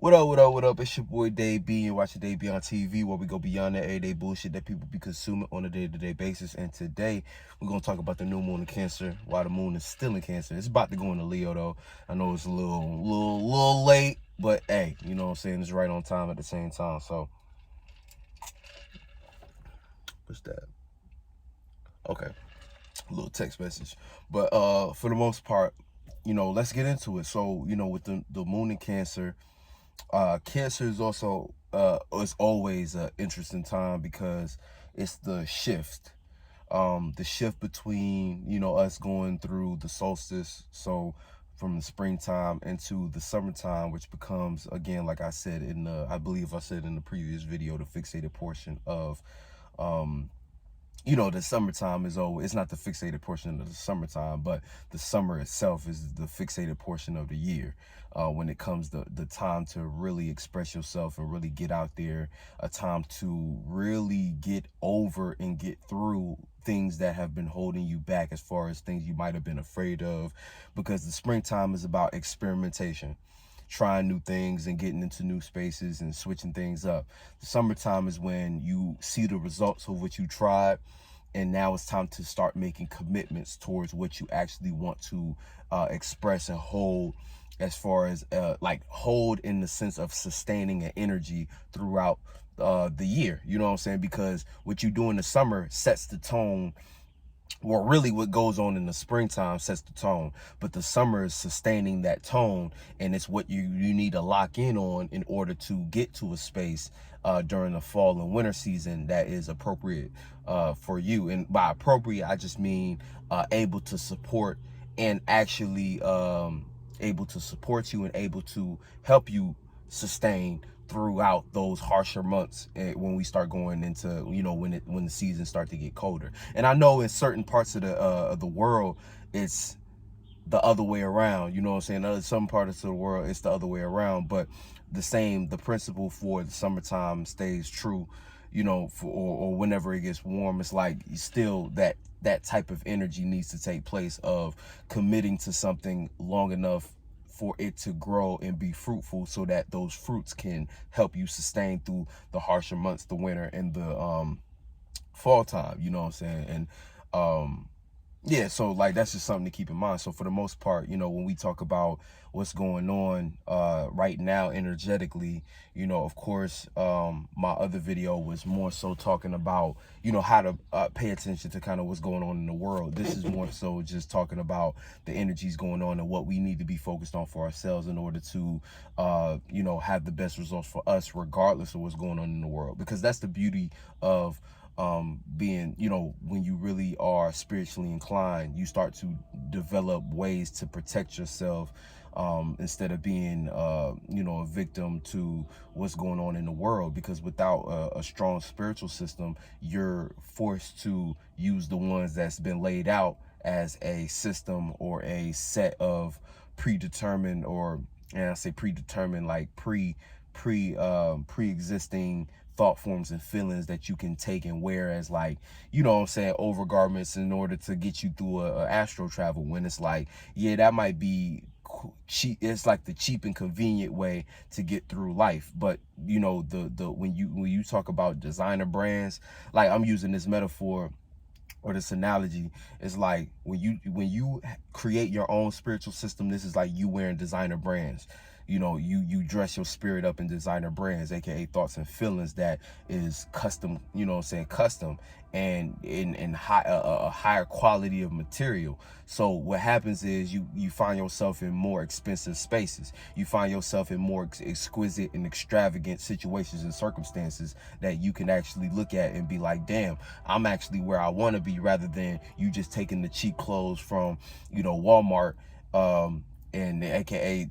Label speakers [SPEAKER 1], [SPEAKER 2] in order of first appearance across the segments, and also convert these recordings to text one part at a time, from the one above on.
[SPEAKER 1] What up? It's your boy Dave B, and watching DaveBeyondTV, where we go beyond that everyday bullshit that people be consuming on a day-to-day basis. And today, we're gonna talk about the new moon in Cancer, why the moon is still in Cancer. It's about to go into Leo, though. I know it's a little late, but hey, you know what I'm saying? It's right on time at the same time. So, what's that? Okay, a little text message. But for the most part, let's get into it. So, with the moon in Cancer. Cancer is also it's always an interesting time because it's the shift between us going through the solstice, so from the springtime into the summertime, which becomes, again, like I said I believe I said in the previous video, the fixated portion of the summertime is over. It's not the fixated portion of the summertime, but the summer itself is the fixated portion of the year. When it comes to the time to really express yourself and really get out there, a time to really get over and get through things that have been holding you back, as far as things you might have been afraid of, because the springtime is about experimentation, trying new things and getting into new spaces and switching things up. The summertime is when you see the results of what you tried, and now it's time to start making commitments towards what you actually want to express and hold, as far as hold in the sense of sustaining an energy throughout the year. You know what I'm saying? Because what you do in the summer sets the tone. Well, really what goes on in the springtime sets the tone, but the summer is sustaining that tone, and it's what you need to lock in on in order to get to a space during the fall and winter season that is appropriate for you. And by appropriate, I just mean able to support, and actually able to support you and able to help you sustain throughout those harsher months, when we start going into when the seasons start to get colder. And I know in certain parts of the world it's the other way around, you know what I'm saying? Some parts of the world it's the other way around, but the principle for the summertime stays true, or whenever it gets warm. It's like still that type of energy needs to take place, of committing to something long enough for it to grow and be fruitful, so that those fruits can help you sustain through the harsher months, the winter and the fall time, you know what I'm saying? And yeah, so like that's just something to keep in mind. So for the most part, when we talk about what's going on right now energetically, of course, my other video was more so talking about how to pay attention to kind of what's going on in the world. This is more so just talking about the energies going on and what we need to be focused on for ourselves in order to have the best results for us, regardless of what's going on in the world. Because that's the beauty of being, when you really are spiritually inclined, you start to develop ways to protect yourself, instead of being a victim to what's going on in the world. Because without a strong spiritual system, you're forced to use the ones that's been laid out as a system or a set of predetermined, and I say predetermined, like pre-existing thought forms and feelings that you can take and wear as, like, overgarments in order to get you through a astral travel. When it's like, yeah, that might be cheap. It's like the cheap and convenient way to get through life. But when you talk about designer brands, like I'm using this metaphor or this analogy, is like when you create your own spiritual system, this is like you wearing designer brands. You dress your spirit up in designer brands, aka thoughts and feelings that is custom, custom, and in a higher quality of material. So what happens is you find yourself in more expensive spaces. You find yourself in more exquisite and extravagant situations and circumstances that you can actually look at and be like, damn, I'm actually where I want to be, rather than you just taking the cheap clothes from Walmart, and the aka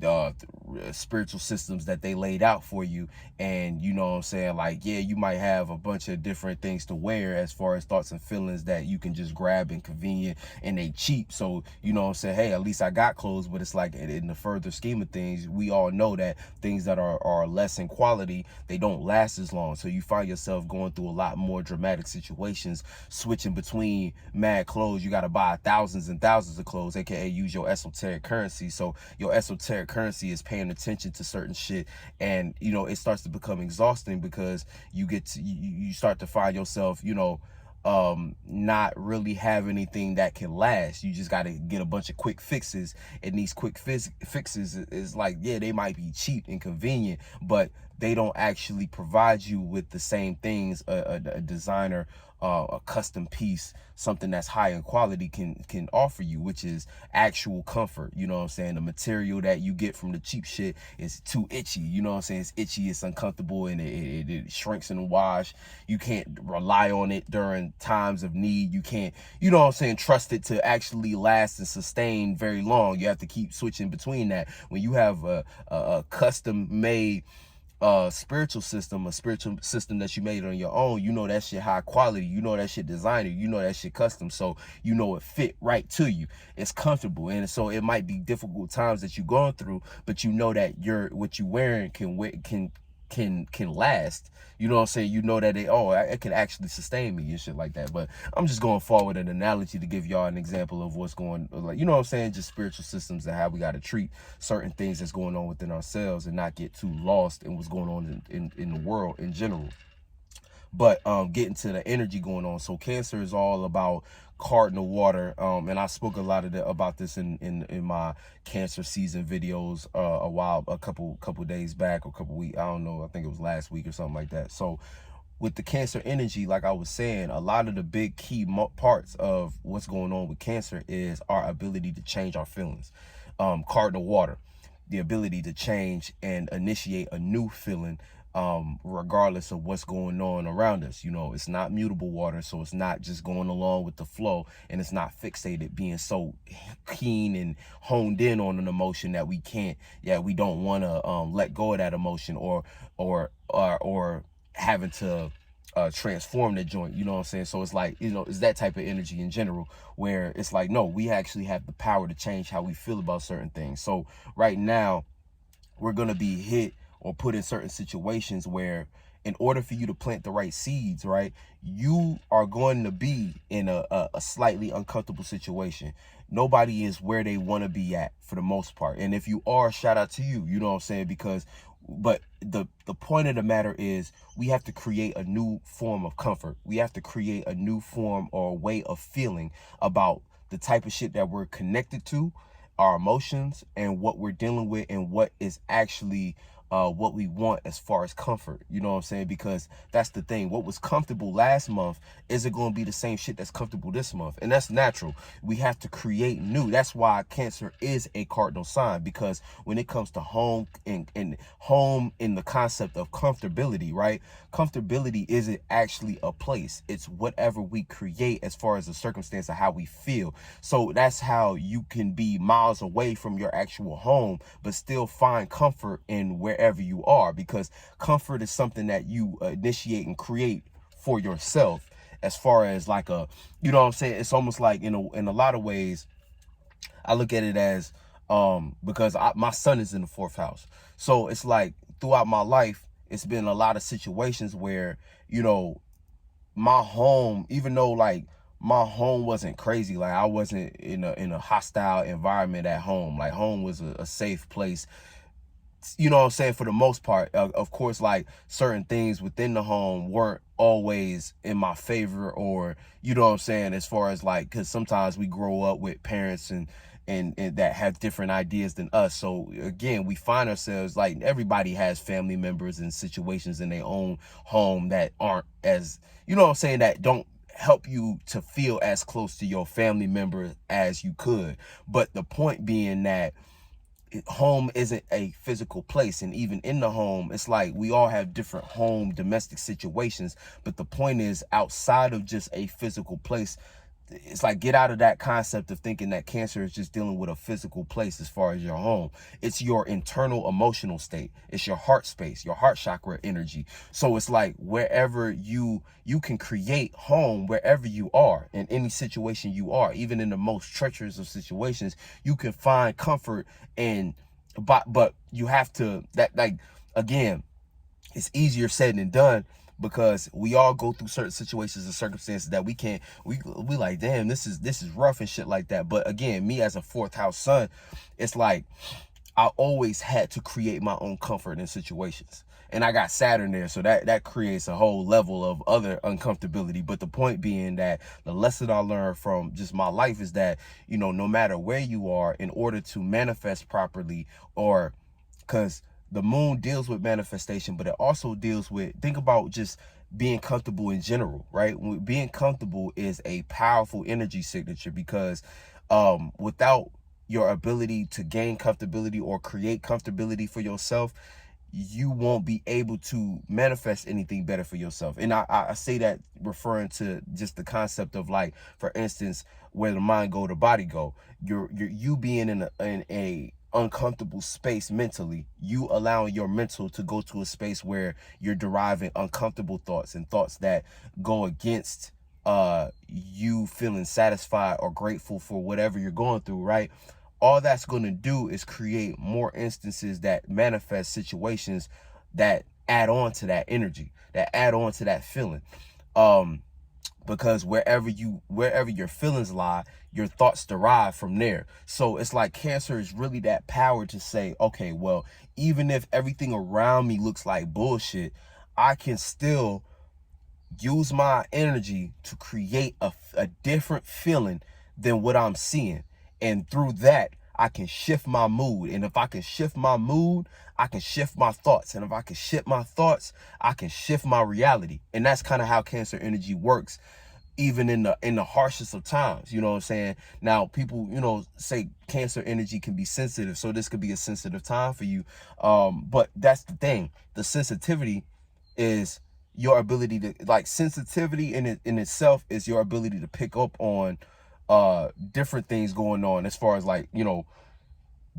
[SPEAKER 1] spiritual systems that they laid out for you. And you know what I'm saying, like, yeah, you might have a bunch of different things to wear as far as thoughts and feelings that you can just grab and convenient, and they cheap. So you know what I'm saying, hey, at least I got clothes. But it's like, in the further scheme of things, we all know that things that are less in quality, they don't last as long. So you find yourself going through a lot more dramatic situations, switching between mad clothes. You got to buy thousands and thousands of clothes, aka use your esoteric currency. So your esoteric currency is paying attention to certain shit, and you know, it starts to become exhausting because you start to find yourself, you know, not really have anything that can last. You just got to get a bunch of quick fixes, and these quick fixes is like, yeah, they might be cheap and convenient, but they don't actually provide you with the same things a designer, a custom piece, something that's high in quality can offer you, which is actual comfort. You know what I'm saying? The material that you get from the cheap shit is too itchy. You know what I'm saying? It's itchy, it's uncomfortable, and it shrinks in the wash. You can't rely on it during times of need. You can't, you know what I'm saying, trust it to actually last and sustain very long. You have to keep switching between that. When you have a custom made spiritual system, a spiritual system that you made on your own, you know that shit high quality, you know that shit designer, you know that shit custom, so you know it fit right to you, it's comfortable. And so it might be difficult times that you're going through, but you know that what you wearing can last. You know what I'm saying? You know that it can actually sustain me and shit like that. But I'm just going forward an analogy to give y'all an example of what's going, like, you know what I'm saying, just spiritual systems and how we got to treat certain things that's going on within ourselves and not get too lost in what's going on in the world in general. But getting to the energy going on, so Cancer is all about cardinal water, and I spoke a lot about this in my Cancer season videos a couple days back, or a couple weeks, I don't know, I think it was last week or something like that. So with the Cancer energy, like I was saying, a lot of the big key parts of what's going on with Cancer is our ability to change our feelings. Cardinal water, the ability to change and initiate a new feeling, regardless of what's going on around us. You know, it's not mutable water, so it's not just going along with the flow, and it's not fixated, being so keen and honed in on an emotion that we don't want to let go of that emotion, or having to transform the joint. You know what I'm saying? So it's like, you know, it's that type of energy in general, where it's like, no, we actually have the power to change how we feel about certain things. So right now we're going to be hit or put in certain situations where, in order for you to plant the right seeds, right, you are going to be in a slightly uncomfortable situation. Nobody is where they want to be at for the most part. And if you are, shout out to you, you know what I'm saying? But the point of the matter is, we have to create a new form of comfort. We have to create a new form or way of feeling about the type of shit that we're connected to, our emotions, and what we're dealing with, and what is actually what we want as far as comfort. You know what I'm saying? Because that's the thing. What was comfortable last month isn't going to be the same shit that's comfortable this month. And that's natural. We have to create new. That's why Cancer is a cardinal sign, because when it comes to home and home in the concept of comfortability, right? Comfortability isn't actually a place. It's whatever we create as far as the circumstance of how we feel. So that's how you can be miles away from your actual home, but still find comfort in wherever you are, because comfort is something that you initiate and create for yourself. As far as like you know what I'm saying, it's almost like in a lot of ways, I look at it as because my son is in the 4th house, so it's like throughout my life it's been a lot of situations where, you know, my home, even though like my home wasn't crazy, like I wasn't in a hostile environment at home, like home was a safe place, you know what I'm saying, for the most part. Of course, like certain things within the home weren't always in my favor, or, you know what I'm saying, as far as like, because sometimes we grow up with parents and that have different ideas than us. So again, we find ourselves, like, everybody has family members and situations in their own home that aren't as, you know what I'm saying, that don't help you to feel as close to your family member as you could. But the point being that home isn't a physical place, and even in the home, it's like we all have different home domestic situations, but the point is, outside of just a physical place, it's like, get out of that concept of thinking that Cancer is just dealing with a physical place as far as your home. It's your internal emotional state. It's your heart space, your heart chakra energy. So it's like wherever you can create home wherever you are, in any situation you are, even in the most treacherous of situations, you can find comfort in, but you have to, that, like, again, it's easier said than done, because we all go through certain situations and circumstances that we like, damn, this is rough and shit like that. But again, me as a fourth house son, it's like I always had to create my own comfort in situations. And I got Saturn there, so that creates a whole level of other uncomfortability. But the point being that the lesson I learned from just my life is that, you know, no matter where you are, in order to manifest properly, or because the moon deals with manifestation, but it also deals with, think about just being comfortable in general, right? Being comfortable is a powerful energy signature, because without your ability to gain comfortability or create comfortability for yourself, you won't be able to manifest anything better for yourself. And I say that referring to just the concept of, like, for instance, where the mind go, the body go. You being in a uncomfortable space mentally, you allowing your mental to go to a space where you're deriving uncomfortable thoughts and thoughts that go against you feeling satisfied or grateful for whatever you're going through, right? All that's going to do is create more instances that manifest situations that add on to that energy, that add on to that feeling. Because wherever your feelings lie, your thoughts derive from there. So it's like Cancer is really that power to say, okay, well, even if everything around me looks like bullshit, I can still use my energy to create a different feeling than what I'm seeing. And through that, I can shift my mood. And if I can shift my mood, I can shift my thoughts. And if I can shift my thoughts, I can shift my reality. And that's kind of how Cancer energy works, even in the harshest of times. You know what I'm saying? Now, people, you know, say Cancer energy can be sensitive, so this could be a sensitive time for you. But that's the thing. The sensitivity is your ability to, like, sensitivity in itself is your ability to pick up on different things going on, as far as, like, you know,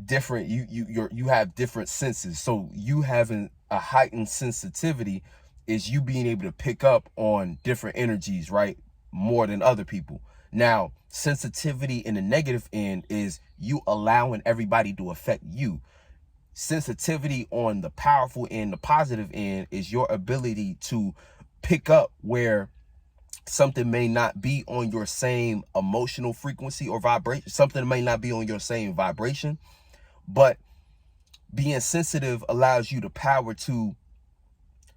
[SPEAKER 1] different, you have different senses. So you having a heightened sensitivity is you being able to pick up on different energies, right, more than other people. Now, sensitivity in the negative end is you allowing everybody to affect you. Sensitivity on the powerful end, the positive end, is your ability to pick up where something may not be on your same emotional frequency or vibration. Something may not be on your same vibration, but being sensitive allows you the power to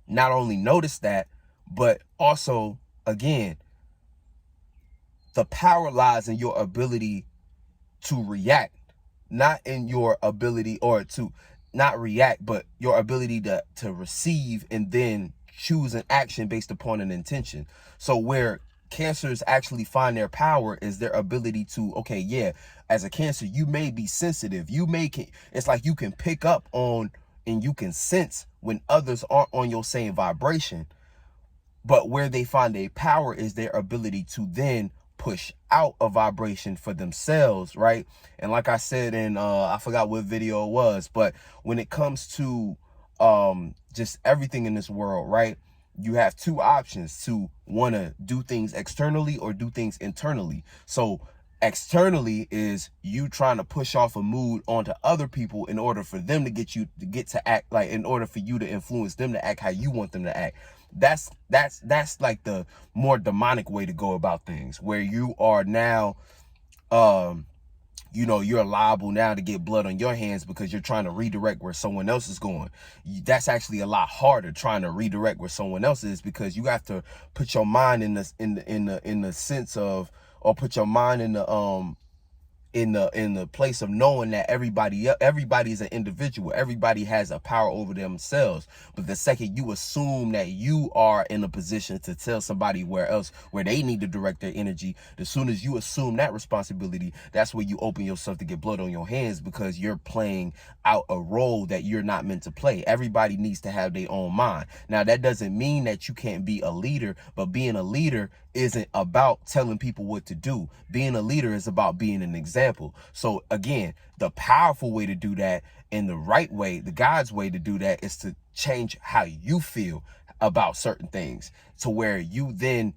[SPEAKER 1] not only notice that, but also, again, the power lies in your ability to react, not in your ability, or to not react, but your ability to receive and then choose an action based upon an intention. So where Cancers actually find their power is their ability to, okay, yeah, as a Cancer, you may be sensitive. It's like you can pick up on and you can sense when others aren't on your same vibration. But where they find their power is their ability to then push out a vibration for themselves, right? And like I said in I forgot what video it was, but when it comes to just everything in this world, right, you have two options: to want to do things externally or do things internally. So externally is you trying to push off a mood onto other people in order for them to get to act, like, in order for you to influence them to act how you want them to act. That's like the more demonic way to go about things, where you are now you know, you're liable now to get blood on your hands because you're trying to redirect where someone else is going. That's actually a lot harder, trying to redirect where someone else is, because you have to put your mind in the sense of, or put your mind in the place of knowing that everybody is an individual. Everybody has a power over themselves. But the second you assume that you are in a position to tell somebody where they need to direct their energy, as soon as you assume that responsibility, that's where you open yourself to get blood on your hands, because you're playing out a role that you're not meant to play. Everybody needs to have their own mind. Now, that doesn't mean that you can't be a leader, but being a leader isn't about telling people what to do. Being a leader is about being an example. So again, the powerful way to do that, and the right way, the God's way to do that, is to change how you feel about certain things, to where you then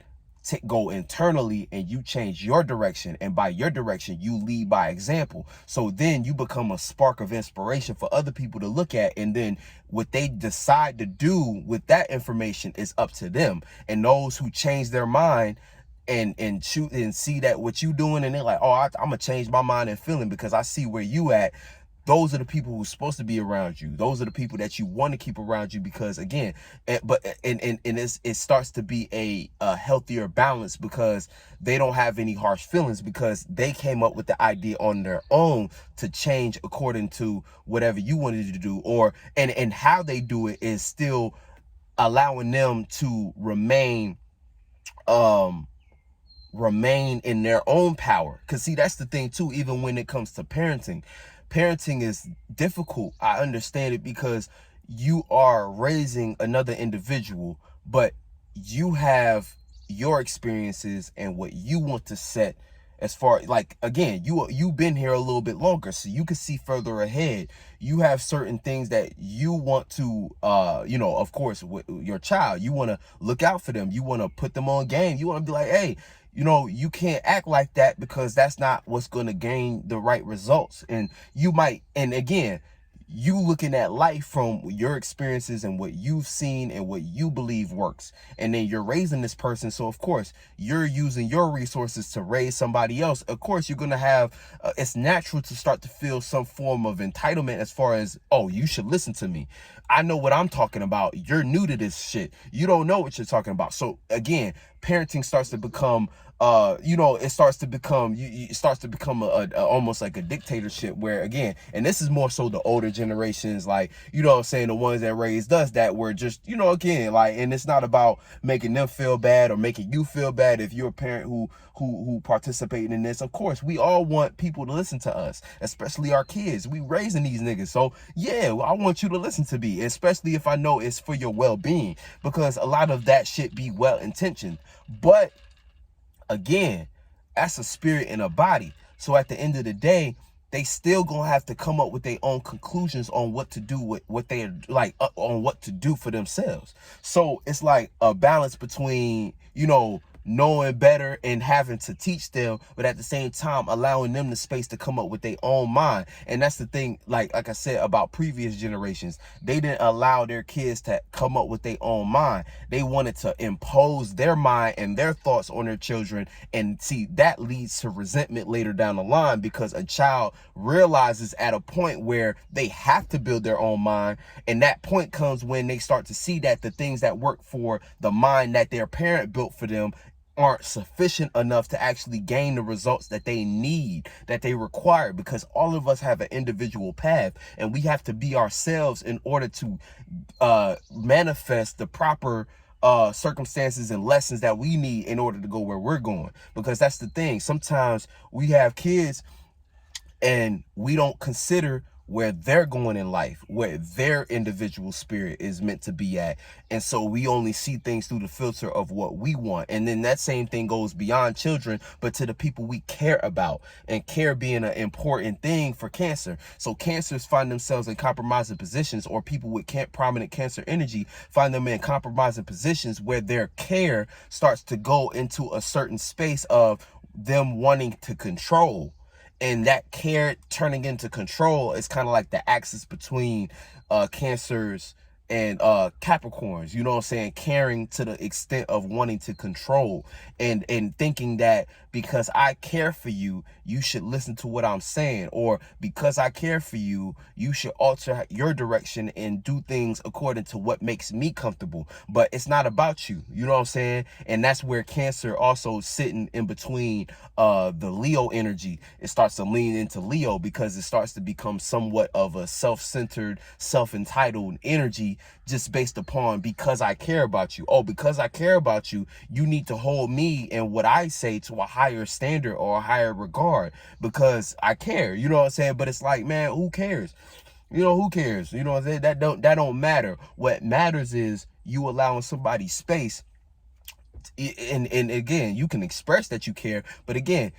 [SPEAKER 1] go internally and you change your direction, and by your direction you lead by example. So then you become a spark of inspiration for other people to look at, and then what they decide to do with that information is up to them. And those who change their mind and shoot and see that what you doing, and they're like, oh, I'm gonna change my mind and feeling because I see where you at. Those are the people who's supposed to be around you. Those are the people that you want to keep around you, because again, it starts to be a healthier balance, because they don't have any harsh feelings, because they came up with the idea on their own to change according to whatever you wanted to do, or and how they do it is still allowing them to remain in their own power. Because see, that's the thing too, even when it comes to parenting is difficult. I understand it, because you are raising another individual, but you have your experiences and what you want to set, as far like, again, you've been here a little bit longer, so you can see further ahead. You have certain things that you want to of course, with your child, you want to look out for them, you want to put them on game, you want to be like, hey, you can't act like that, because that's not what's going to gain the right results. And you might, and again, you looking at life from your experiences and what you've seen and what you believe works, and then you're raising this person, so of course you're using your resources to raise somebody else. Of course you're gonna have it's natural to start to feel some form of entitlement, as far as, oh, you should listen to me, I know what I'm talking about, you're new to this shit, you don't know what you're talking about. So again, parenting starts to become it starts to become it starts to become a almost like a dictatorship, where again, and this is more so the older generations, like, what I'm saying, the ones that raised us, that were just, again, like, and it's not about making them feel bad or making you feel bad if you're a parent who participating in this. Of course, we all want people to listen to us, especially our kids. We raising these niggas, so yeah, I want you to listen to me, especially if I know it's for your well-being, because a lot of that shit be well-intentioned, but again, that's a spirit and a body. So at the end of the day, they still gonna have to come up with their own conclusions on what to do with what they like, on what to do for themselves. So it's like a balance between, knowing better and having to teach them, but at the same time allowing them the space to come up with their own mind. And that's the thing, like I said about previous generations, they didn't allow their kids to come up with their own mind. They wanted to impose their mind and their thoughts on their children, and see, that leads to resentment later down the line, because a child realizes at a point where they have to build their own mind, and that point comes when they start to see that the things that work for the mind that their parent built for them aren't sufficient enough to actually gain the results that they need, that they require, because all of us have an individual path, and we have to be ourselves in order to manifest the proper circumstances and lessons that we need in order to go where we're going. Because that's the thing, sometimes we have kids and we don't consider where they're going in life, where their individual spirit is meant to be at. And so we only see things through the filter of what we want. And then that same thing goes beyond children, but to the people we care about, and care being an important thing for Cancer. So Cancers find themselves in compromising positions, or people with prominent Cancer energy find them in compromising positions, where their care starts to go into a certain space of them wanting to control. And that care turning into control is kind of like the axis between Cancers and Capricorns, you know what I'm saying, caring to the extent of wanting to control, and thinking that because I care for you, you should listen to what I'm saying, or because I care for you, you should alter your direction and do things according to what makes me comfortable. But it's not about you, you know what I'm saying? And that's where Cancer also sitting in between the Leo energy. It starts to lean into Leo, because it starts to become somewhat of a self-centered, self-entitled energy, just based upon, because I care about you. Oh, because I care about you, you need to hold me and what I say to a higher standard or a higher regard, because I care, you know what I'm saying? But it's like, man, who cares? Who cares? You know what I'm saying? That don't matter. What matters is you allowing somebody space. And again, you can express that you care, but again,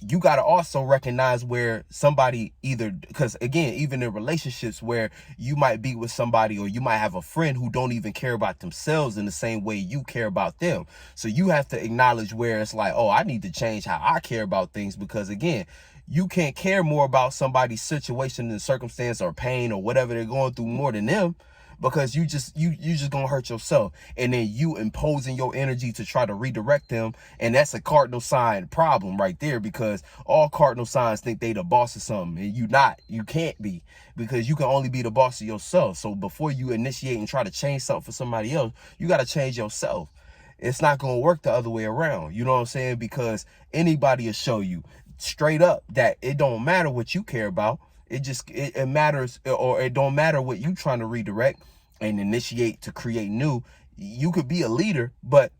[SPEAKER 1] you got to also recognize where somebody either, because again, even in relationships where you might be with somebody, or you might have a friend who don't even care about themselves in the same way you care about them. So you have to acknowledge where it's like, oh, I need to change how I care about things, because again, you can't care more about somebody's situation and circumstance or pain or whatever they're going through more than them, because you just gonna hurt yourself. And then you imposing your energy to try to redirect them, and that's a cardinal sign problem right there, because all cardinal signs think they the boss of something, and you can't be, because you can only be the boss of yourself. So before you initiate and try to change something for somebody else, you got to change yourself. It's not going to work the other way around. You know what I'm saying? Because anybody will show you straight up that it don't matter what you care about. It matters, or it don't matter what you trying to redirect and initiate to create new. You could be a leader, but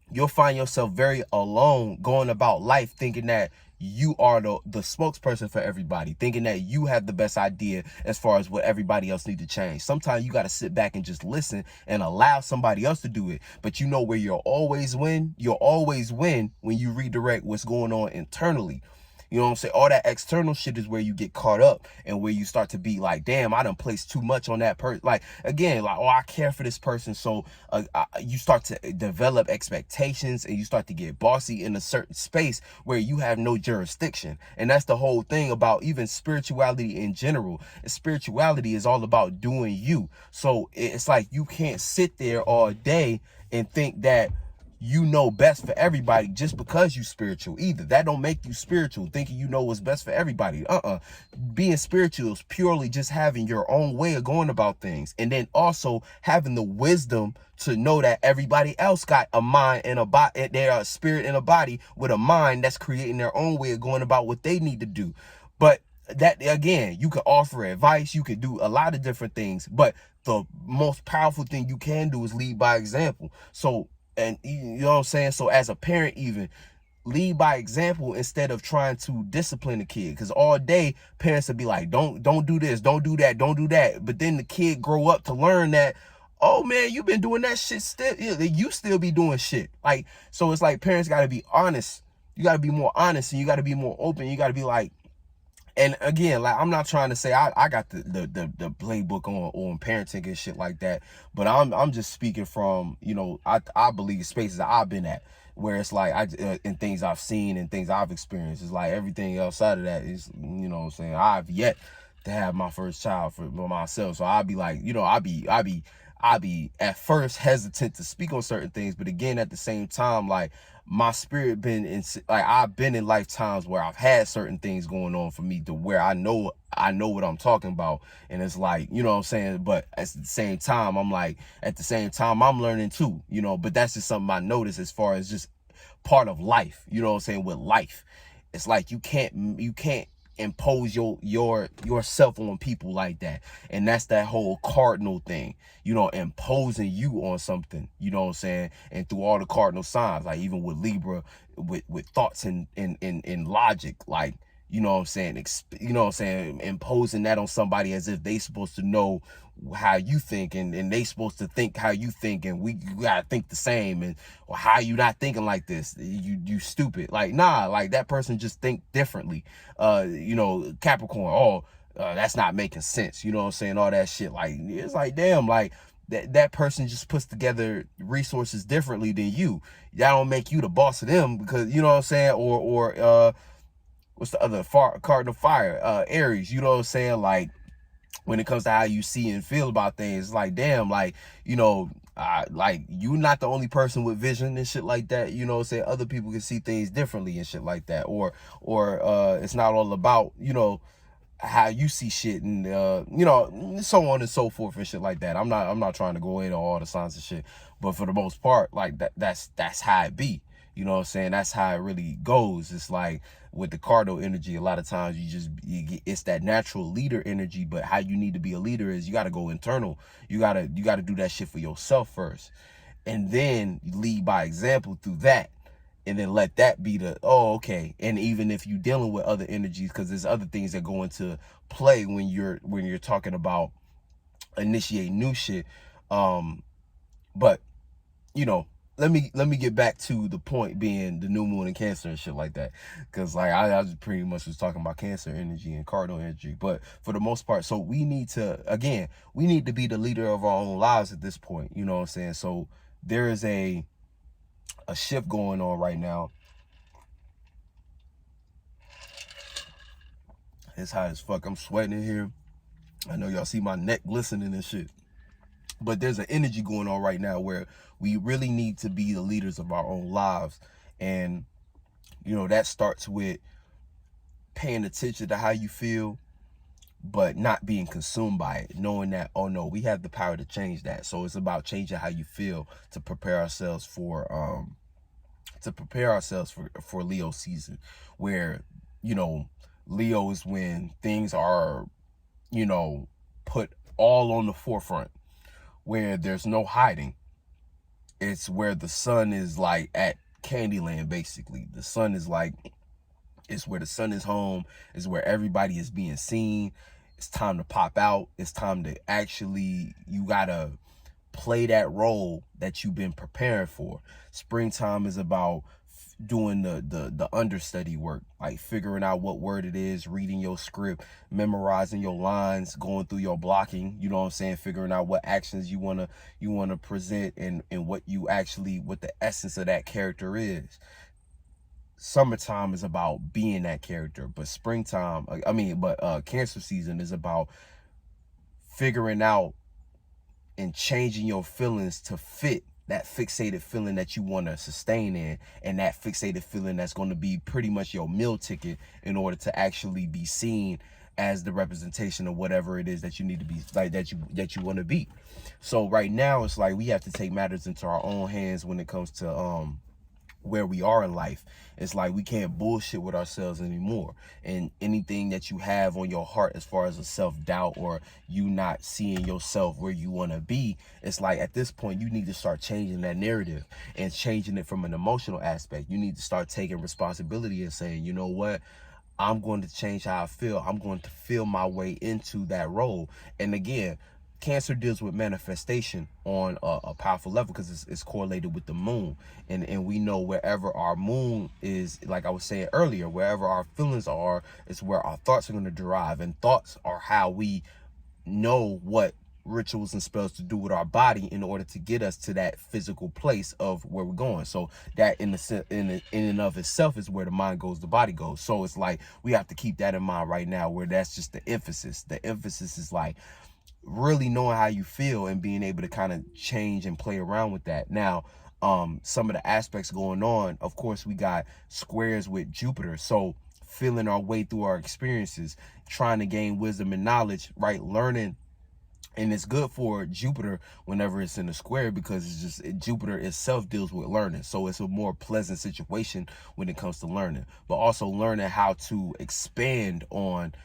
[SPEAKER 1] you'll find yourself very alone going about life, thinking that you are the spokesperson for everybody, thinking that you have the best idea as far as what everybody else need to change. Sometimes you got to sit back and just listen and allow somebody else to do it. But you know where you'll always win? You'll always win when you redirect what's going on internally. You know what I'm saying? All that external shit is where you get caught up, and where you start to be like, damn, I done placed too much on that person. Like, again, like, oh, I care for this person. So you start to develop expectations, and you start to get bossy in a certain space where you have no jurisdiction. And that's the whole thing about even spirituality in general. Spirituality is all about doing you. So it's like you can't sit there all day and think that you know best for everybody just because you spiritual either. That don't make you spiritual, thinking you know what's best for everybody. Being spiritual is purely just having your own way of going about things, and then also having the wisdom to know that everybody else got a mind and a body, their spirit and a body with a mind that's creating their own way of going about what they need to do. But that, again, you can offer advice, you can do a lot of different things, but the most powerful thing you can do is lead by example. So, and you know what I'm saying? So as a parent, even lead by example instead of trying to discipline the kid. Because all day parents will be like, don't do this, don't do that, don't do that. But then the kid grow up to learn that, oh man, you've been doing that shit still, you still be doing shit. Like, so it's like parents got to be honest. You got to be more honest, and you got to be more open. You got to be like, and again, like, I'm not trying to say I got the playbook on parenting and shit like that, but I'm just speaking from, you know, I believe spaces that I've been at, where it's like and things I've seen and things I've experienced. It's like everything outside of that is, you know what I'm saying, I've yet to have my first child for myself. So I'd be like, you know, I be at first hesitant to speak on certain things, but again, at the same time, like, my spirit been in, like, I've been in lifetimes where I've had certain things going on for me to where I know what I'm talking about. And it's like, you know what I'm saying? But at the same time, I'm like, at the same time, I'm learning too, you know, but that's just something I noticed as far as just part of life, you know what I'm saying? With life, it's like you can't impose yourself on people like that. And that's that whole cardinal thing, you know, imposing you on something, you know what I'm saying? And through all the cardinal signs, like even with Libra, with thoughts and logic, like, you know what I'm saying, you know what I'm saying, imposing that on somebody as if they supposed to know how you think, and they supposed to think how you think, and we gotta think the same, and or how you not thinking like this, you stupid. Like, nah, like, that person just think differently. You know, Capricorn, oh, that's not making sense, you know what I'm saying, all that shit. Like, it's like, damn, like, that person just puts together resources differently than you. That don't make you the boss of them, because, you know what I'm saying, or what's the other cardinal fire, Aries, you know what I'm saying? Like, when it comes to how you see and feel about things, it's like, damn, like, you know, like, you're not the only person with vision and shit like that, you know what I'm saying? Other people can see things differently and shit like that, or it's not all about, you know, how you see shit, and you know, so on and so forth and shit like that. I'm not trying to go into all the signs and shit, but for the most part, like, that's how it be. You know what I'm saying? That's how it really goes. It's like with the cardinal energy, a lot of times it's that natural leader energy, but how you need to be a leader is you got to go internal. You got to do that shit for yourself first, and then lead by example through that. And then let that be the, oh, okay. And even if you're dealing with other energies, because there's other things that go into play when you're talking about initiating new shit. But, you know, let me get back to the point being the new moon and Cancer and shit like that, because like I just pretty much was talking about Cancer energy and cardinal energy. But for the most part, so we need to, again, we need to be the leader of our own lives at this point, you know what I'm saying? So there is a shift going on right now. It's hot as fuck. I'm sweating in here. I know y'all see my neck glistening and shit. But there's an energy going on right now where we really need to be the leaders of our own lives. And, you know, that starts with paying attention to how you feel, but not being consumed by it. Knowing that, oh no, we have the power to change that. So it's about changing how you feel to prepare ourselves for for Leo season, where, you know, Leo is when things are, you know, put all on the forefront, where there's no hiding. It's where the sun is like at Candyland, basically. The sun is like, it's where the sun is home. It's where everybody is being seen. It's time to pop out. It's time to actually, you gotta play that role that you've been preparing for. Springtime is about doing the understudy work, like figuring out what word it is, reading your script, memorizing your lines, going through your blocking, you know what I'm saying, figuring out what actions you want to present, and what you actually, what the essence of that character is. Summertime is about being that character, but springtime, Cancer season is about figuring out and changing your feelings to fit that fixated feeling that you want to sustain in, and that fixated feeling that's going to be pretty much your meal ticket in order to actually be seen as the representation of whatever it is that you need to be, like that you want to be. So right now it's like we have to take matters into our own hands when it comes to where we are in life. It's like we can't bullshit with ourselves anymore. And anything that you have on your heart as far as a self-doubt, or you not seeing yourself where you want to be, it's like at this point you need to start changing that narrative and changing it from an emotional aspect. You need to start taking responsibility and saying, you know what, I'm going to change how I feel. I'm going to feel my way into that role. And again, Cancer deals with manifestation on a powerful level because it's correlated with the moon. And we know wherever our moon is, like I was saying earlier, wherever our feelings are, is where our thoughts are going to derive. And thoughts are how we know what rituals and spells to do with our body in order to get us to that physical place of where we're going. So that in and of itself is where the mind goes, the body goes. So it's like we have to keep that in mind right now, where that's just the emphasis. The emphasis is like really knowing how you feel and being able to kind of change and play around with that. Now, some of the aspects going on, of course, we got squares with Jupiter. So feeling our way through our experiences, trying to gain wisdom and knowledge, right? Learning. And it's good for Jupiter whenever it's in a square, because it's just, Jupiter itself deals with learning. So it's a more pleasant situation when it comes to learning, but also learning how to expand on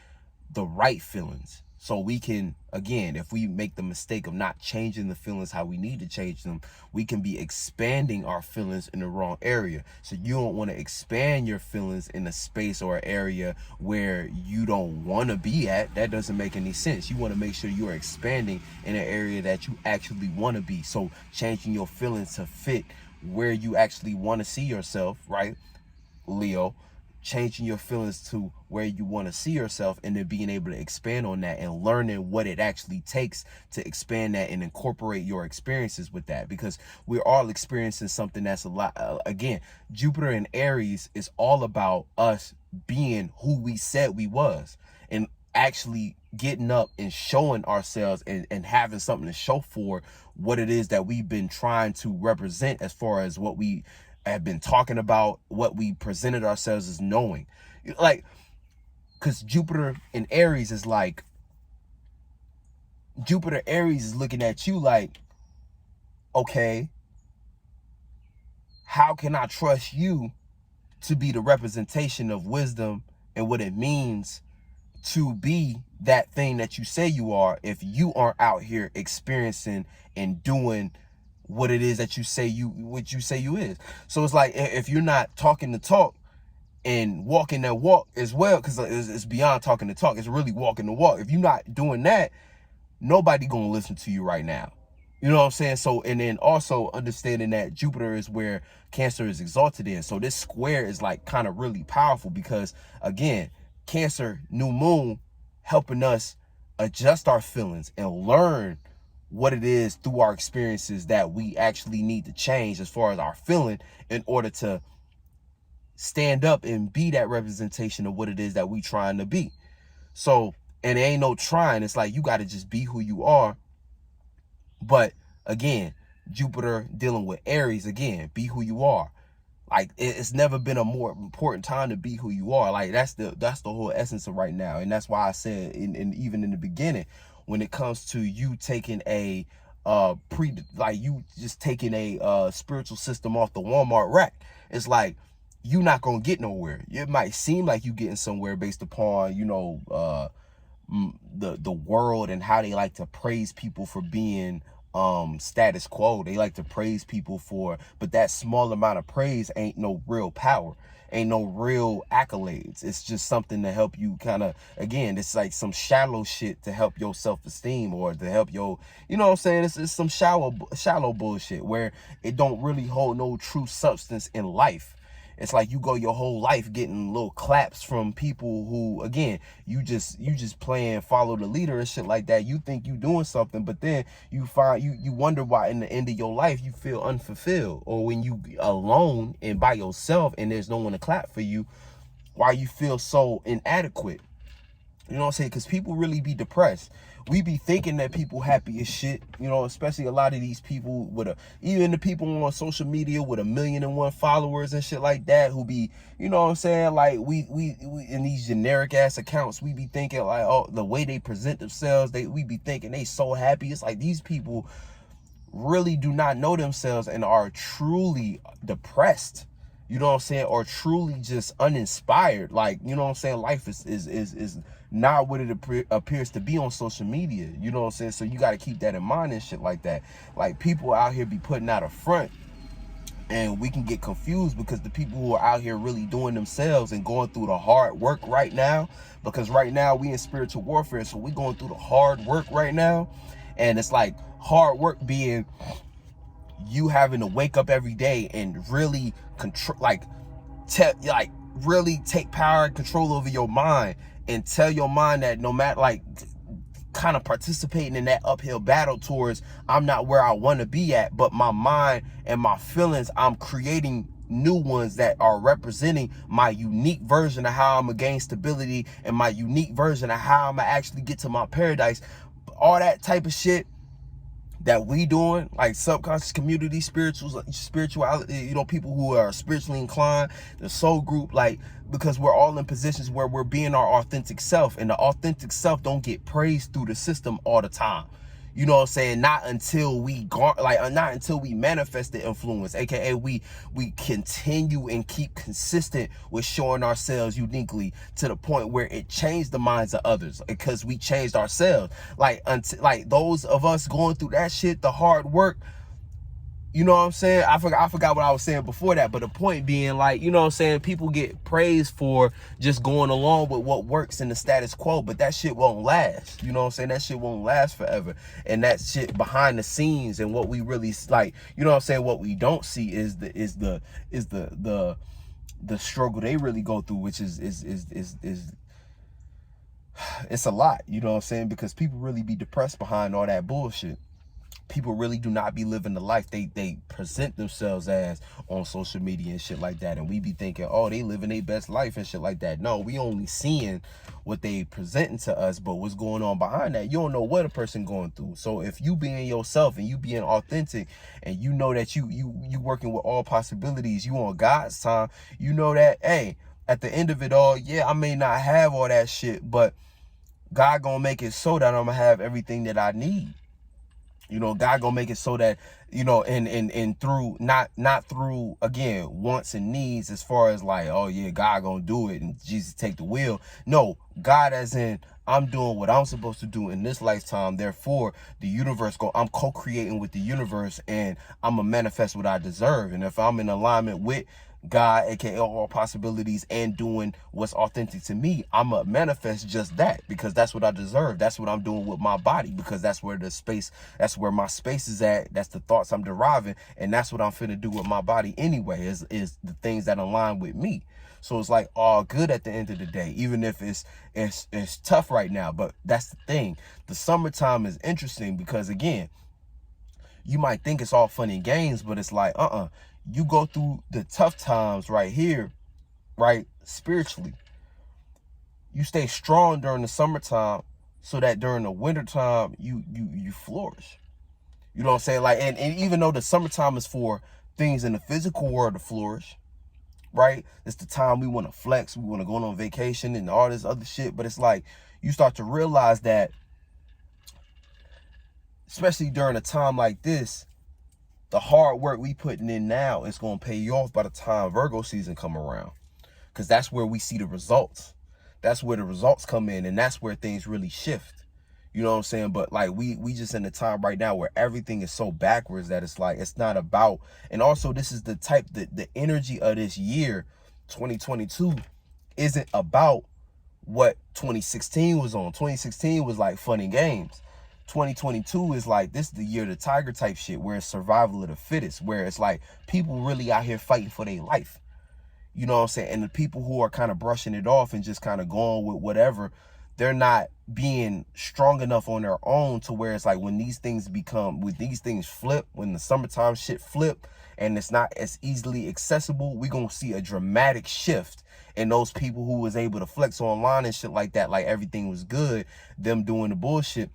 [SPEAKER 1] the right feelings. So we can, again, if we make the mistake of not changing the feelings how we need to change them, we can be expanding our feelings in the wrong area. So you don't want to expand your feelings in a space or area where you don't want to be at. That doesn't make any sense. You want to make sure you are expanding in an area that you actually want to be. So changing your feelings to fit where you actually want to see yourself, right, Leo? Changing your feelings to where you want to see yourself, and then being able to expand on that and learning what it actually takes to expand that and incorporate your experiences with that, because we're all experiencing something that's a lot. Again, Jupiter in Aries is all about us being who we said we was, and actually getting up and showing ourselves, and having something to show for what it is that we've been trying to represent, as far as what we have been talking about, what we presented ourselves as knowing. Like, because Jupiter in Aries is like, Jupiter Aries is looking at you like, okay, how can I trust you to be the representation of wisdom and what it means to be that thing that you say you are, if you aren't out here experiencing and doing what it is that you say you is. So it's like, if you're not talking the talk and walking that walk as well, because it's beyond talking the talk, it's really walking the walk. If you're not doing that, nobody gonna listen to you right now. You know what I'm saying? So, and then also understanding that Jupiter is where Cancer is exalted in. So this square is like kind of really powerful because, again, Cancer, new moon, helping us adjust our feelings and learn what it is through our experiences that we actually need to change as far as our feeling in order to stand up and be that representation of what it is that we trying to be. So, and it ain't no trying. It's like you got to just be who you are. But again, Jupiter dealing with Aries, again, be who you are. Like, it's never been a more important time to be who you are. Like, that's the whole essence of right now. And that's why I said even in the beginning, when it comes to you taking a you just taking a spiritual system off the Walmart rack, it's like you not gonna get nowhere. It might seem like you getting somewhere based upon, you know, the world and how they like to praise people for being status quo. They like to praise people for, but that small amount of praise ain't no real power, ain't no real accolades. It's just something to help you kind of, again, it's like some shallow shit to help your self-esteem or to help your, you know what I'm saying, it's some shallow bullshit where it don't really hold no true substance in life. It's like you go your whole life getting little claps from people who, again, you just playing follow the leader and shit like that. You think you doing something, but then you find you wonder why in the end of your life you feel unfulfilled, or when you alone and by yourself and there's no one to clap for you, why you feel so inadequate. You know what I'm saying? Because people really be depressed. We be thinking that people happy as shit, you know, especially a lot of these people with even the people on social media with 1,000,001 followers and shit like that who be, you know what I'm saying? Like we in these generic ass accounts, we be thinking like, oh, the way they present themselves, we be thinking they so happy. It's like these people really do not know themselves and are truly depressed. You know what I'm saying? Or truly just uninspired. Like, you know what I'm saying? Life is not what it appears to be on social media. You know what I'm saying? So you got to keep that in mind and shit like that. Like, people out here be putting out a front, and we can get confused because the people who are out here really doing themselves and going through the hard work right now, because right now we in spiritual warfare, so we going through the hard work right now. And it's like hard work being you having to wake up every day and really control, really take power and control over your mind and tell your mind that no matter, like, kind of participating in that uphill battle towards I'm not where I want to be at, but my mind and my feelings, I'm creating new ones that are representing my unique version of how I'm gonna gain stability and my unique version of how I'm gonna actually get to my paradise. All that type of shit that we doing, like subconscious community, spirituality, you know, people who are spiritually inclined, the soul group, like, because we're all in positions where we're being our authentic self, and the authentic self don't get praised through the system all the time. You know what I'm saying? Not until we not until we manifest the influence, aka we continue and keep consistent with showing ourselves uniquely to the point where it changed the minds of others because we changed ourselves. Like, until, like, those of us going through that shit, the hard work, you know what I'm saying? I forgot what I was saying before that, but the point being, like, you know what I'm saying, people get praised for just going along with what works in the status quo, but that shit won't last. You know what I'm saying? That shit won't last forever. And that shit behind the scenes and what we really, like, you know what I'm saying, what we don't see is the struggle they really go through, which is it's a lot, you know what I'm saying? Because people really be depressed behind all that bullshit. People really do not be living the life they present themselves as on social media and shit like that. And we be thinking, oh, they living their best life and shit like that. No, we only seeing what they presenting to us, but what's going on behind that, you don't know what a person going through. So if you being yourself and you being authentic, and you know that you working with all possibilities, you on God's time, you know that, hey, at the end of it all, yeah, I may not have all that shit, but God gonna make it so that I'm gonna have everything that I need. You know, God gonna make it so that, you know, and through, not through, again, wants and needs, as far as like, oh yeah, God gonna do it and Jesus take the wheel. No, God as in, I'm doing what I'm supposed to do in this lifetime. Therefore, the universe I'm co-creating with the universe, and I'm gonna manifest what I deserve. And if I'm in alignment with God, aka all possibilities, and doing what's authentic to me, I'ma manifest just that, because that's what I deserve. That's what I'm doing with my body, because that's where that's where my space is at. That's the thoughts I'm deriving, and that's what I'm finna do with my body anyway, is the things that align with me. So it's like all good at the end of the day, even if it's tough right now. But that's the thing. The summertime is interesting because, again, you might think it's all fun and games, but it's like, you go through the tough times right here, right? Spiritually, you stay strong during the summertime so that during the wintertime, you flourish. You know what I'm saying? Like, and even though the summertime is for things in the physical world to flourish, right? It's the time we want to flex, we want to go on vacation and all this other shit. But it's like, you start to realize that, especially during a time like this, the hard work we putting in now is going to pay you off by the time Virgo season come around, because that's where we see the results. That's where the results come in, and that's where things really shift. You know what I'm saying? But like, we just in a time right now where everything is so backwards that it's like, it's not about. And also, this is the type, the energy of this year 2022 isn't about what 2016 was on. 2016 was like fun and games. 2022 is like, this is the year of the tiger type shit, where it's survival of the fittest, where it's like people really out here fighting for their life. You know what I'm saying? And the people who are kind of brushing it off and just kind of going with whatever, they're not being strong enough on their own to where it's like, when these things flip, when the summertime shit flip and it's not as easily accessible, we're going to see a dramatic shift in those people who was able to flex online and shit like that, like everything was good, them doing the bullshit.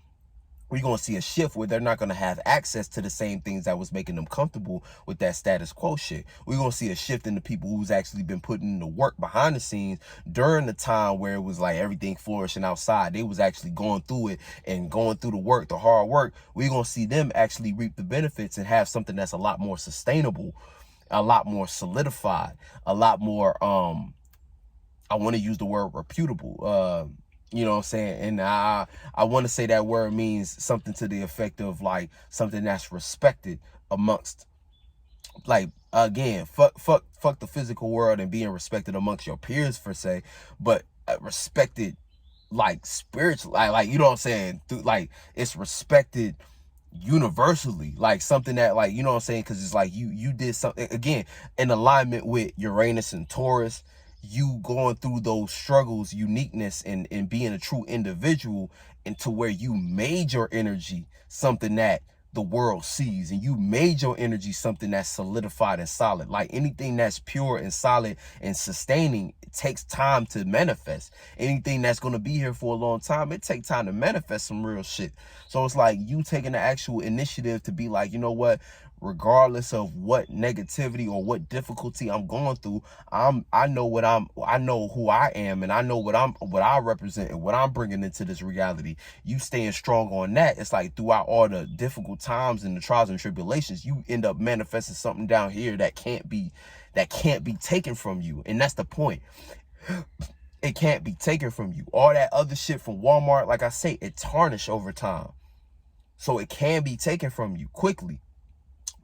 [SPEAKER 1] We're going to see a shift where they're not going to have access to the same things that was making them comfortable with that status quo shit. We're going to see a shift in the people who's actually been putting in the work behind the scenes during the time where it was like everything flourishing outside. They was actually going through it and going through the work, the hard work. We're going to see them actually reap the benefits and have something that's a lot more sustainable, a lot more solidified, a lot more, I want to use the word reputable, you know what I'm saying? And I want to say that word means something to the effect of like something that's respected amongst, like, again, fuck the physical world and being respected amongst your peers per se, but respected like spiritually, like, you know what I'm saying? Like, it's respected universally, like something that, like, you know what I'm saying? Because it's like you did something, again, in alignment with Uranus and Taurus, you going through those struggles, uniqueness, and being a true individual, into where you made your energy something that the world sees, and you made your energy something that's solidified and solid. Like, anything that's pure and solid and sustaining, it takes time to manifest. Anything that's going to be here for a long time, it takes time to manifest some real shit. So it's like you taking the actual initiative to be like, you know what, regardless of what negativity or what difficulty I'm going through, I know who I am, and I know what I represent and what I'm bringing into this reality. You staying strong on that, it's like throughout all the difficult times and the trials and tribulations, you end up manifesting something down here that can't be taken from you. And that's the point. It can't be taken from you. All that other shit from Walmart, like I say, it tarnished over time. So it can be taken from you quickly,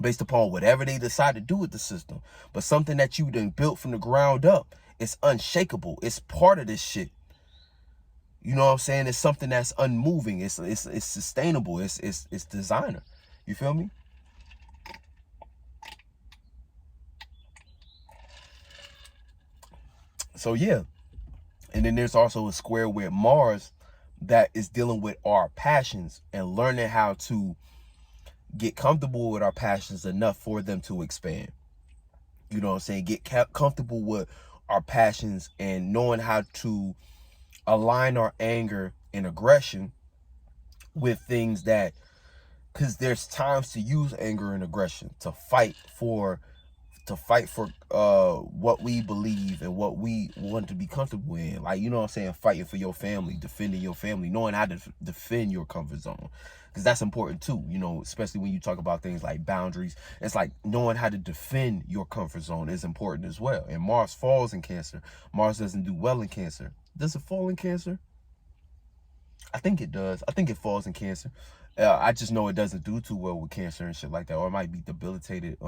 [SPEAKER 1] based upon whatever they decide to do with the system. But something that you done built from the ground up, it's unshakable. It's part of this shit. You know what I'm saying? It's something that's unmoving. It's sustainable. It's designer. You feel me? So yeah. And then there's also a square with Mars that is dealing with our passions and learning how to get comfortable with our passions enough for them to expand. You know what I'm saying? Get comfortable with our passions and knowing how to align our anger and aggression with things that, because there's times to use anger and aggression to fight for what we believe and what we want to be comfortable in. Like, you know what I'm saying? Fighting for your family, defending your family, knowing how to defend your comfort zone. Because that's important too, you know, especially when you talk about things like boundaries. It's like knowing how to defend your comfort zone is important as well. And Mars falls in Cancer. Mars doesn't do well in Cancer. Does it fall in Cancer? I think it does. I think it falls in Cancer. I just know it doesn't do too well with Cancer and shit like that. Or it might be debilitated.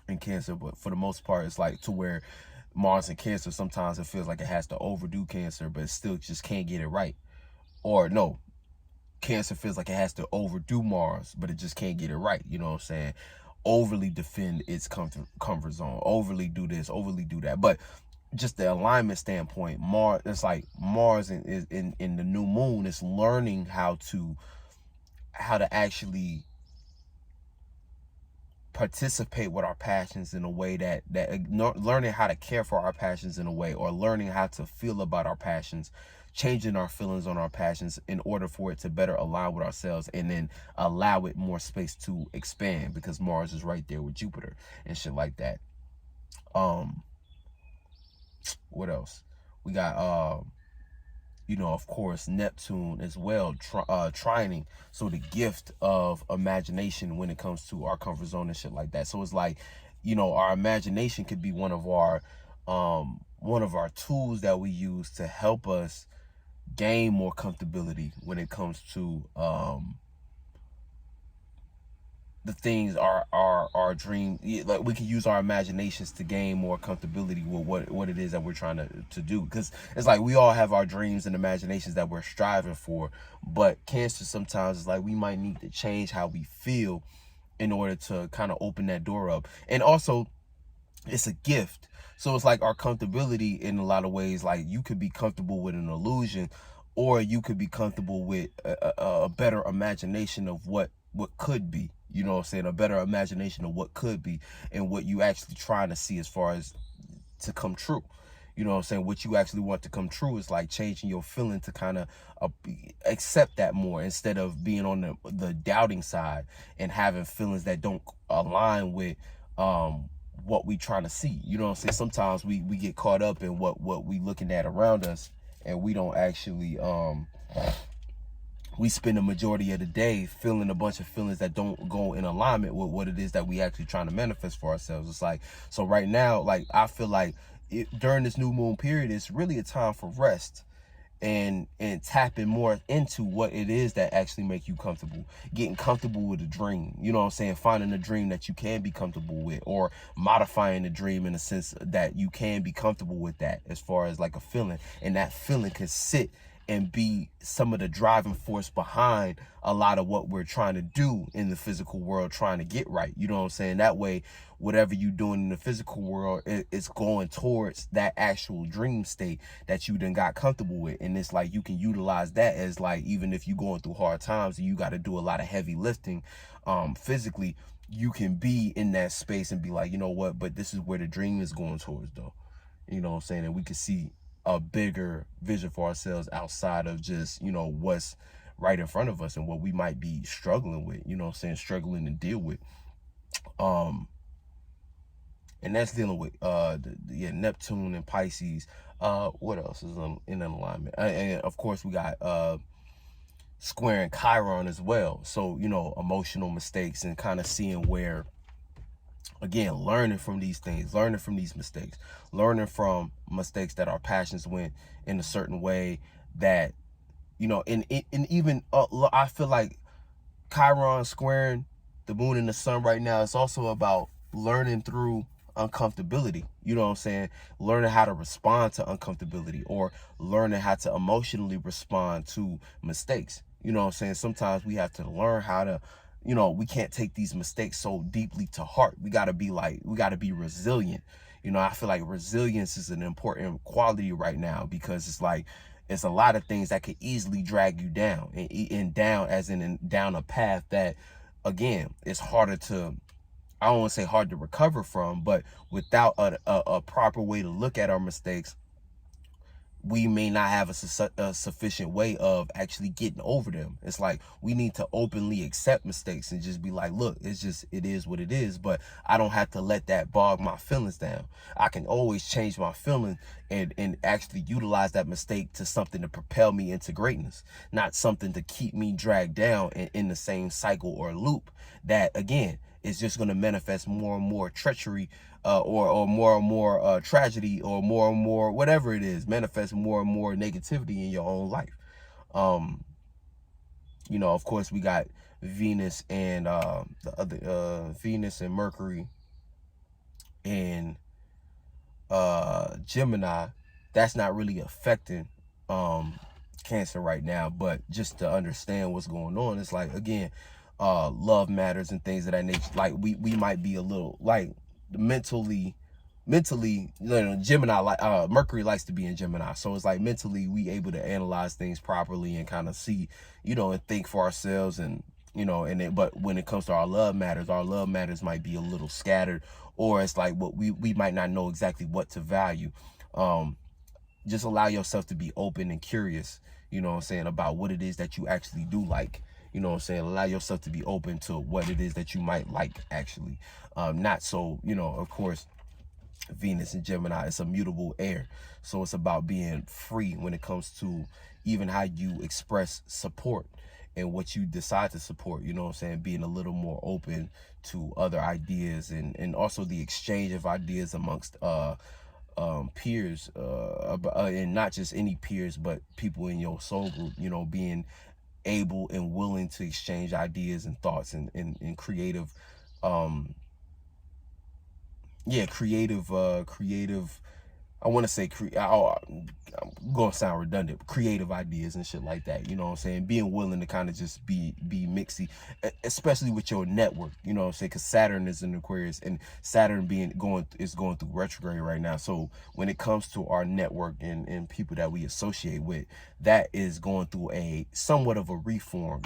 [SPEAKER 1] in Cancer, but for the most part, it's like to where Mars in Cancer, sometimes it feels like it has to overdo Cancer, but it still just can't get it right. Or no, Cancer feels like it has to overdo Mars, but it just can't get it right. You know what I'm saying? Overly defend its comfort zone, overly do this, overly do that. But just the alignment standpoint, Mars, it's like Mars in the new moon is learning how to actually participate with our passions in a way that learning how to care for our passions in a way, or learning how to feel about our passions, changing our feelings on our passions in order for it to better align with ourselves, and then allow it more space to expand, because Mars is right there with Jupiter and shit like that. What else we got? You know, of course, Neptune as well, trining. So the gift of imagination when it comes to our comfort zone and shit like that. So it's like, you know, our imagination could be one of our tools that we use to help us gain more comfortability when it comes to the things our dream. Like, we can use our imaginations to gain more comfortability with what it is that we're trying to do, because it's like we all have our dreams and imaginations that we're striving for, but Cancer sometimes is like we might need to change how we feel in order to kind of open that door up. And also, it's a gift, so it's like our comfortability in a lot of ways, like you could be comfortable with an illusion, or you could be comfortable with a better imagination of what could be. You know what I'm saying? A better imagination of what could be, and what you actually trying to see as far as to come true. You know what I'm saying? What you actually want to come true is like changing your feeling to kind of accept that more, instead of being on the doubting side and having feelings that don't align with what we trying to see. You know what I'm saying? Sometimes we get caught up in what we looking at around us, and we don't actually we spend the majority of the day feeling a bunch of feelings that don't go in alignment with what it is that we actually trying to manifest for ourselves. It's like, so right now, like, I feel like during this new moon period, it's really a time for rest, and tapping more into what it is that actually make you comfortable, getting comfortable with a dream. You know what I'm saying? Finding a dream that you can be comfortable with, or modifying the dream in a sense that you can be comfortable with that, as far as like a feeling, and that feeling can sit and be some of the driving force behind a lot of what we're trying to do in the physical world, trying to get right. You know what I'm saying? That way, whatever you're doing in the physical world, it's going towards that actual dream state that you then got comfortable with. And it's like you can utilize that as, like, even if you're going through hard times and you got to do a lot of heavy lifting physically, you can be in that space and be like, you know what, but this is where the dream is going towards, though. You know what I'm saying? And we can see a bigger vision for ourselves outside of just, you know, what's right in front of us and what we might be struggling with, you know what I'm saying, struggling to deal with. And that's dealing with Neptune and Pisces. What else is in alignment? And of course we got squaring Chiron as well. So, you know, emotional mistakes, and kind of seeing where, again, learning from these things, learning from these mistakes, learning from mistakes that our passions went in a certain way, that, you know, and even I feel like Chiron squaring the moon and the sun right now, it's also about learning through uncomfortability. You know what I'm saying? Learning how to respond to uncomfortability, or learning how to emotionally respond to mistakes. You know what I'm saying? Sometimes we have to learn how to, you know, we can't take these mistakes so deeply to heart. We got to be resilient. You know, I feel like resilience is an important quality right now, because it's like, it's a lot of things that could easily drag you down, and down as in down a path that, again, it's harder to, I don't want to say hard to recover from, but without a proper way to look at our mistakes, we may not have a sufficient way of actually getting over them. It's like we need to openly accept mistakes and just be like, look, it is what it is, but I don't have to let that bog my feelings down. I can always change my feeling and actually utilize that mistake to something to propel me into greatness, not something to keep me dragged down in the same cycle or loop that, again, is just going to manifest more and more treachery, or more and more tragedy, or more and more whatever it is, manifest more and more negativity in your own life. You know, of course, we got Venus and the other Venus and Mercury and Gemini, that's not really affecting Cancer right now. But just to understand what's going on, it's like, again, love matters and things of that nature. Like we might be a little like mentally, Gemini, like Mercury likes to be in Gemini, so it's like mentally we able to analyze things properly and kind of see, and think for ourselves, and but when it comes to our love matters might be a little scattered, or it's like what we might not know exactly what to value. Just allow yourself to be open and curious, about what it is that you actually do like. Allow yourself to be open to what it is that you might like, actually. Not so, of course, Venus and Gemini, it's a mutable air. So it's about being free when it comes to even how you express support and what you decide to support, being a little more open to other ideas, and also the exchange of ideas amongst peers, and not just any peers, but people in your soul group, being able and willing to exchange ideas and thoughts, and creative, creative, I want to say I'm going to sound redundant, creative ideas and shit like that. Being willing to kind of just be mixy, especially with your network. Because Saturn is in Aquarius, and Saturn is going through retrograde right now. So when it comes to our network and people that we associate with, that is going through a somewhat of a reform.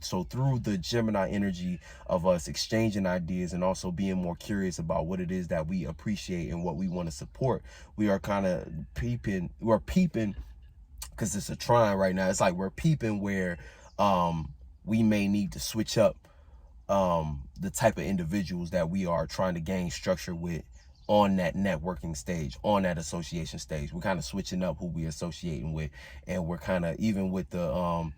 [SPEAKER 1] So through the Gemini energy of us exchanging ideas and also being more curious about what it is that we appreciate and what we want to support, we are kind of peeping, because it's a trine right now. It's like we're peeping where we may need to switch up the type of individuals that we are trying to gain structure with on that networking stage, on that association stage. We're kind of switching up who we're associating with, and we're kind of, even with the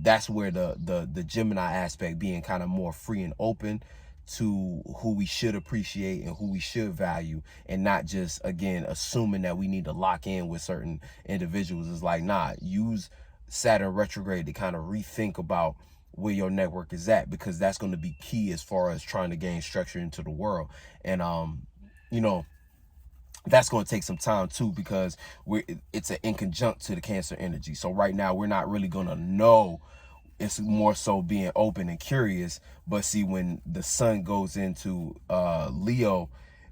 [SPEAKER 1] that's where the Gemini aspect, being kind of more free and open to who we should appreciate and who we should value, and not just, again, assuming that we need to lock in with certain individuals. Is like, nah, use Saturn retrograde to kind of rethink about where your network is at, because that's going to be key as far as trying to gain structure into the world. And that's going to take some time too, because it's an inconjunct to the Cancer energy. So right now we're not really going to know. It's more so being open and curious. But see, when the sun goes into Leo,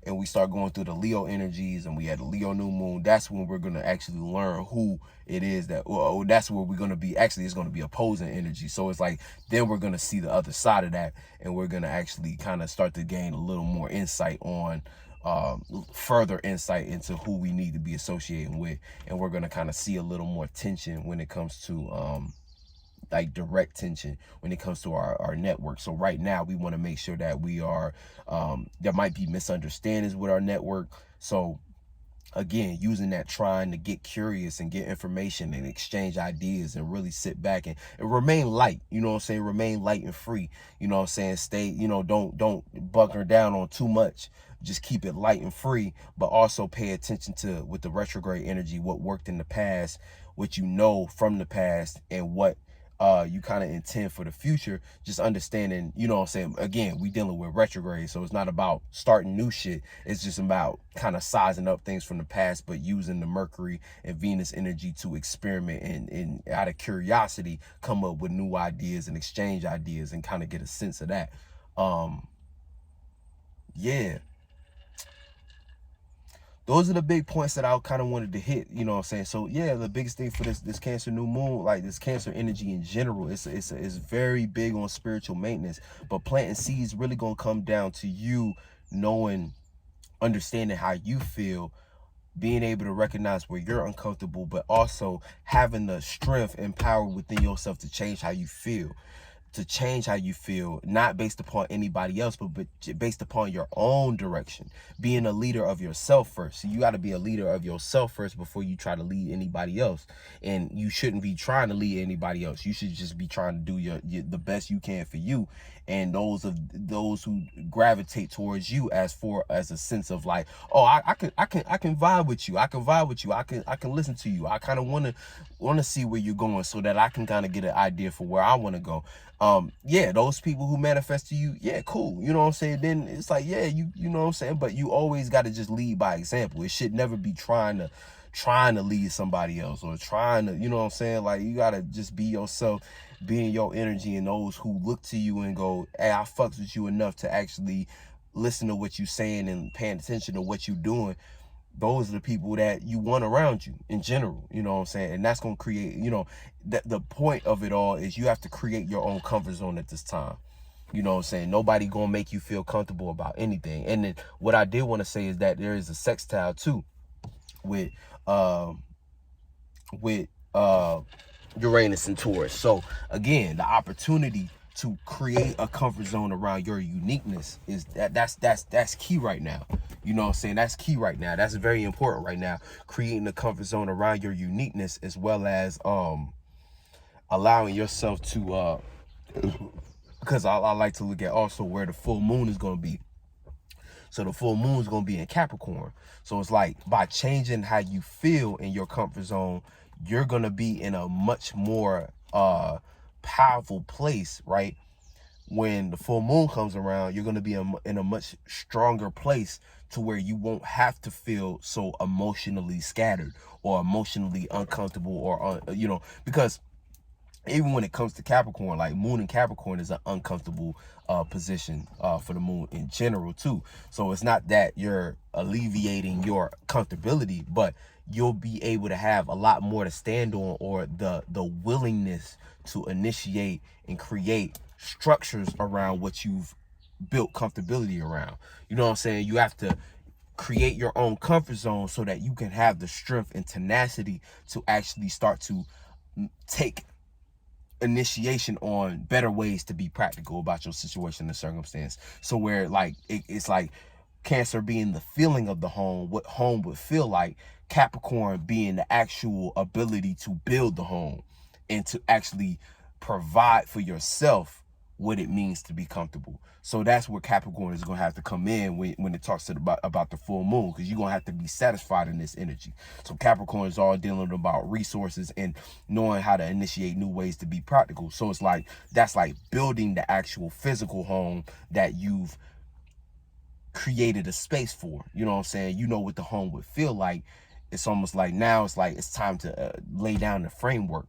[SPEAKER 1] and we start going through the Leo energies, and we had the Leo new moon, that's when we're going to actually learn who it is that, well, that's where we're going to be. Actually, it's going to be opposing energy. So it's like, then we're going to see the other side of that, and we're going to actually kind of start to gain a little more insight on, further insight into who we need to be associating with. And we're going to kind of see a little more tension when it comes to like direct tension when it comes to our network. So right now we want to make sure that we are, there might be misunderstandings with our network. So again, using that, trying to get curious and get information and exchange ideas, and really sit back and remain light, remain light and free, stay, don't bunker down on too much. Just keep it light and free, but also pay attention to, with the retrograde energy, what worked in the past, what from the past, and what you kind of intend for the future. Just understanding, again, we dealing with retrograde, so it's not about starting new shit. It's just about kind of sizing up things from the past, but using the Mercury and Venus energy to experiment and out of curiosity come up with new ideas and exchange ideas, and kind of get a sense of that. Yeah, those are the big points that I kind of wanted to hit, So yeah, the biggest thing for this Cancer new moon, like this Cancer energy in general, it's very big on spiritual maintenance. But planting seeds really gonna come down to you knowing, understanding how you feel, being able to recognize where you're uncomfortable, but also having the strength and power within yourself to change how you feel. Not based upon anybody else, but based upon your own direction. Being a leader of yourself first. So you got to be a leader of yourself first before you try to lead anybody else. And you shouldn't be trying to lead anybody else. You should just be trying to do the best you can for you. And those who gravitate towards you as a sense of like, oh, I can vibe with you. I can vibe with you. I can listen to you. I kind of want to see where you're going so that I can kind of get an idea for where I want to go. Yeah, those people who manifest to you, yeah, cool. You know what I'm saying? Then it's like, yeah, you know what I'm saying? But you always got to just lead by example. It should never be trying to lead somebody else or trying to, you know what I'm saying? Like, you got to just be yourself, be in your energy, and those who look to you and go, hey, I fucks with you enough to actually listen to what you're saying and paying attention to what you're doing. Those are the people that you want around you in general, you know what I'm saying? And that's going to create, you know, the point of it all is you have to create your own comfort zone at this time. You know what I'm saying? Nobody going to make you feel comfortable about anything. And then what I did want to say is that there is a sextile too with Uranus and Taurus. So again, the opportunity to create a comfort zone around your uniqueness is that's key right now. You know what I'm saying? That's key right now. That's very important right now. Creating a comfort zone around your uniqueness, as well as allowing yourself to because I like to look at also where the full moon is going to be. So the full moon is going to be in Capricorn. So it's like by changing how you feel in your comfort zone, you're going to be in a much more powerful place, right? When the full moon comes around, you're going to be in a much stronger place to where you won't have to feel so emotionally scattered or emotionally uncomfortable or, you know, because even when it comes to Capricorn, like moon in Capricorn is an uncomfortable position for the moon in general too. So it's not that you're alleviating your comfortability, but you'll be able to have a lot more to stand on, or the willingness to initiate and create structures around what you've built comfortability around. You know what I'm saying? You have to create your own comfort zone so that you can have the strength and tenacity to actually start to take initiation on better ways to be practical about your situation and circumstance. So where like it's like Cancer being the feeling of the home, what home would feel like, Capricorn being the actual ability to build the home and to actually provide for yourself what it means to be comfortable. So that's where Capricorn is going to have to come in when it talks about the full moon, because you're going to have to be satisfied in this energy. So Capricorn is all dealing about resources and knowing how to initiate new ways to be practical. So it's like, that's like building the actual physical home that you've created a space for. You know what I'm saying? You know what the home would feel like. It's almost like now it's like it's time to lay down the framework.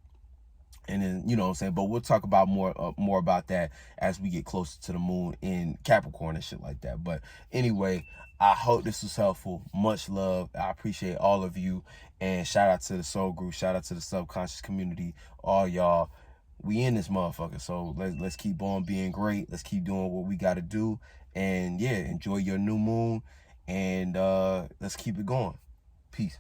[SPEAKER 1] And then, you know what I'm saying? But we'll talk about more about that as we get closer to the moon in Capricorn and shit like that. But anyway, I hope this was helpful. Much love. I appreciate all of you. And shout out to the soul group. Shout out to the subconscious community. All y'all. We in this motherfucker. So let's keep on being great. Let's keep doing what we got to do. And yeah, enjoy your new moon. And let's keep it going. Peace.